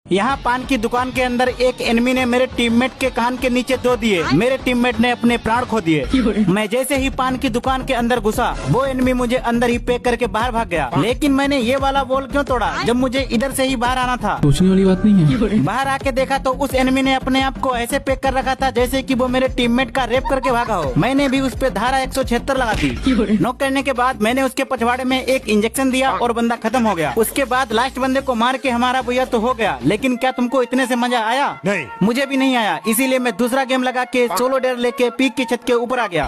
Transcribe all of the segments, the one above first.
यहाँ पान की दुकान के अंदर एक एनिमी ने मेरे टीममेट के कान के नीचे दो दिए। मेरे टीममेट ने अपने प्राण खो दिए। मैं जैसे ही पान की दुकान के अंदर घुसा, वो एनिमी मुझे अंदर ही पैक करके बाहर भाग गया। लेकिन मैंने ये वाला वॉल क्यों तोड़ा जब मुझे इधर से ही बाहर आना था? सोचने वाली बात नहीं है। बाहर आके देखा तो उस एनिमी ने अपने आप को ऐसे पैक कर रखा था जैसे कि वो मेरे टीममेट का रेप करके भागा हो। मैंने भी उस पे धारा 176 लगा दी। नॉक करने के बाद मैंने उसके पछवाड़े में एक इंजेक्शन दिया और बंदा खत्म हो गया। उसके बाद लास्ट बंदे को मार के हमारा भैया तो हो गया। लेकिन क्या तुमको इतने से मजा आया? नहीं, मुझे भी नहीं आया। इसीलिए मैं दूसरा गेम लगा के सोलो डेयर लेके पीक की छत के ऊपर आ गया।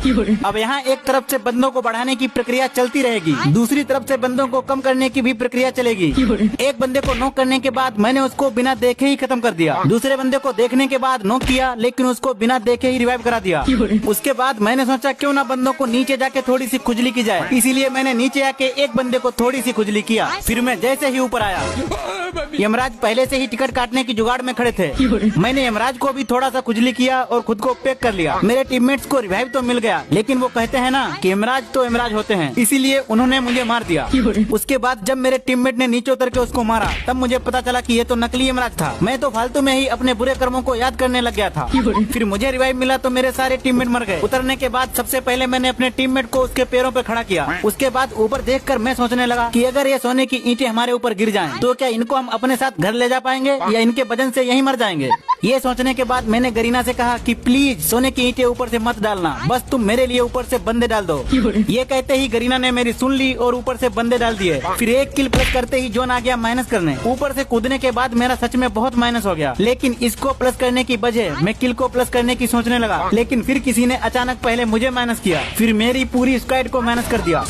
अब यहाँ एक तरफ से बंदों को बढ़ाने की प्रक्रिया चलती रहेगी, दूसरी तरफ से बंदों को कम करने की भी प्रक्रिया चलेगी। एक बंदे को नॉक करने के बाद मैंने उसको बिना देखे ही खत्म कर दिया। दूसरे बंदे को देखने के बाद नॉक किया, लेकिन उसको बिना देखे ही रिवाइव करा दिया। उसके बाद मैंने सोचा क्यों ना बंदों को नीचे जाके थोड़ी सी खुजली की जाए। इसीलिए मैंने नीचे आके एक बंदे को थोड़ी सी खुजली किया। फिर मैं जैसे ही ऊपर आया, यमराज पहले से ही टिकट काटने की जुगाड़ में खड़े थे। मैंने यमराज को भी थोड़ा सा खुजली किया और खुद को पैक कर लिया। मेरे टीममेट्स को रिवाइव तो मिल गया, लेकिन वो कहते हैं ना कि यमराज तो यमराज होते हैं, इसीलिए उन्होंने मुझे मार दिया। उसके बाद जब मेरे टीममेट ने नीचे उतर के उसको मारा, तब मुझे पता चला कि ये तो नकली यमराज था। मैं तो फालतू में ही अपने बुरे कर्मों को याद करने लग गया था। फिर मुझे रिवाइव मिला तो मेरे सारे टीममेट मर गए। उतरने के बाद सबसे पहले मैंने अपने टीममेट को उसके पैरों पे खड़ा किया। उसके बाद ऊपर देखकर मैं सोचने लगा कि अगर ये सोने की ईंटें हमारे ऊपर गिर जाएं, तो क्या इनको हम अपने साथ घर ले जा पाएंगे या इनके वजन से यहीं मर जाएंगे? ये सोचने के बाद मैंने गरीना से कहा कि प्लीज सोने की ईंटें ऊपर से मत डालना, बस तुम मेरे लिए ऊपर से बंदे डाल दो। ये कहते ही गरीना ने मेरी सुन ली और ऊपर से बंदे डाल दिए। फिर एक किल प्लस करते ही जोन आ गया माइनस करने। ऊपर से कूदने के बाद मेरा सच में बहुत माइनस हो गया, लेकिन इसको प्लस करने की बजाय मैं किल को प्लस करने की सोचने लगा। लेकिन फिर किसी ने अचानक पहले मुझे माइनस किया, फिर मेरी पूरी स्क्वाड को माइनस कर दिया।